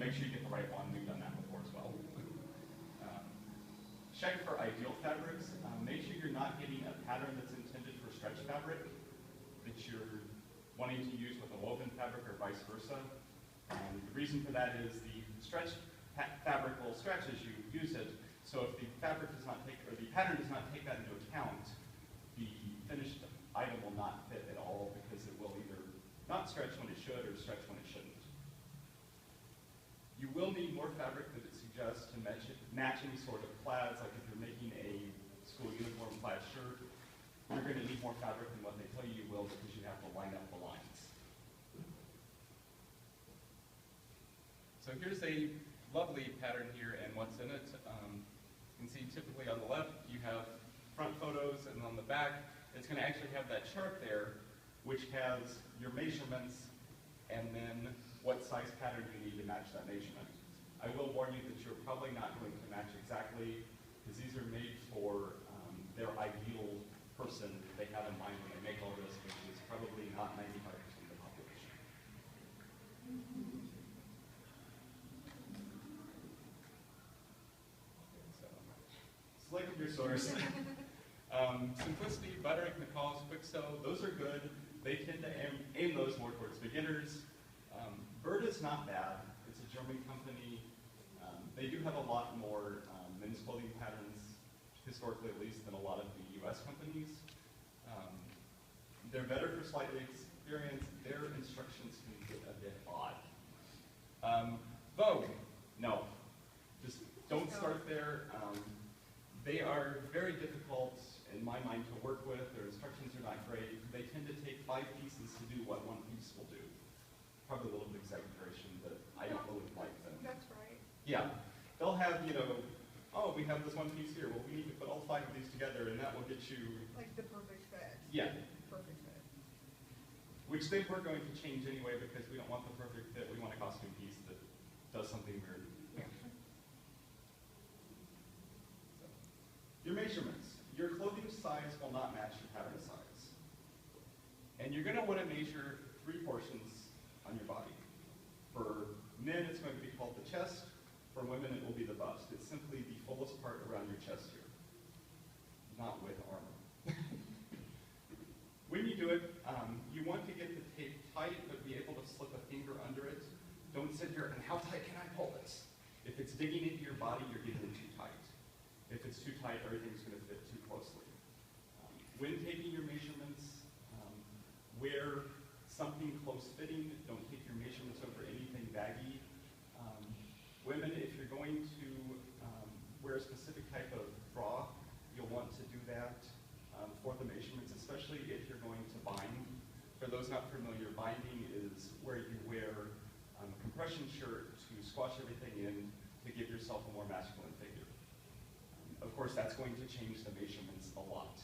make sure you get the right one. We've done that before as well. Check for ideal fabrics. Make sure you're not getting a pattern that's intended for stretch fabric that you're wanting to use with a woven fabric or vice versa. The reason for that is the stretch fabric will stretch as you use it. So if the fabric does not take, or the pattern does not take that into account, the finished item will not fit at all because it will either not stretch when it should or stretch when it shouldn't. You will need more fabric that it suggests to match any sort of plaids, like if you're making a school uniform plaid shirt, you're going to need more fabric than what they tell you will because you have to line up the lines. So here's a lovely pattern here and what's in it. You can see typically on the left you have front photos, and on the back it's going to actually have that chart there which has your measurements and then what size pattern you need to match that measurement. I will warn you that you're probably not going to match exactly because these are made for their ideal person that they have in mind when they make all this, which is probably not 95% of the population. Select your source. Simplicity, buttering, McCall's, Quick Sew, those are good. They tend to aim those more towards beginners. Bird is not bad. It's a German company. They do have a lot more men's clothing patterns, historically at least, than a lot of the US companies. They're better for slightly experienced. Their instructions can get a bit odd. Vogue, no. Just don't start there. They are very difficult, in my mind, to work with. Their instructions are not great. They tend to take 5 pieces to do what 1 piece will do. Probably a little bit exaggeration, but I don't really like them. That's right. Yeah. They'll have, oh, we have this 1 piece here. Well, we need to put all 5 of these together, and that will get you... Like the perfect fit. Yeah. Perfect fit. Which they were going to change anyway because we don't want the perfect fit. We want a costume piece that does something weird. Your measurements. Your clothing size will not match your pattern size. And you're going to want to measure 3 portions on your body. For men, it's going to be called the chest. For women, it will be the bust. It's simply the fullest part around your chest here, not with armor. When you do it, you want to get the tape tight, but be able to slip a finger under it. Don't sit here and how tight can I pull this? If it's digging into your body, you're getting it too tight. If it's too tight, everything's going to fit too closely. When taking your measurements, wear something close-fitting. Don't take your measurements over anything baggy. Women, if you're going to wear a specific type of bra, you'll want to do that for the measurements, especially if you're going to bind. For those not familiar, binding is where you wear a compression shirt to squash everything in to give yourself a more masculine figure. Of course, that's going to change the measurements a lot.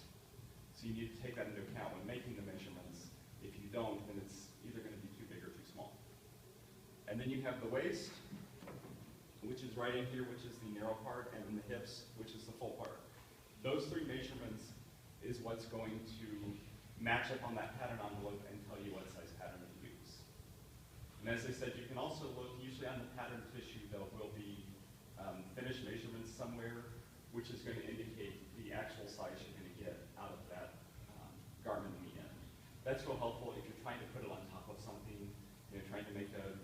So you need to take that into account when making the measurements. If you don't, then it's either going to be too big or too small. And then you have the waist, which is right in here, which is the narrow part, and then the hips, which is the full part. Those 3 measurements is what's going to match up on that pattern envelope and tell you what size pattern to use. And as I said, you can also look usually on the pattern tissue. There will be finished measurements somewhere, which is going to indicate the actual size you're going to get out of that garment in the end. That's real helpful if you're trying to put it on top of something, trying to make a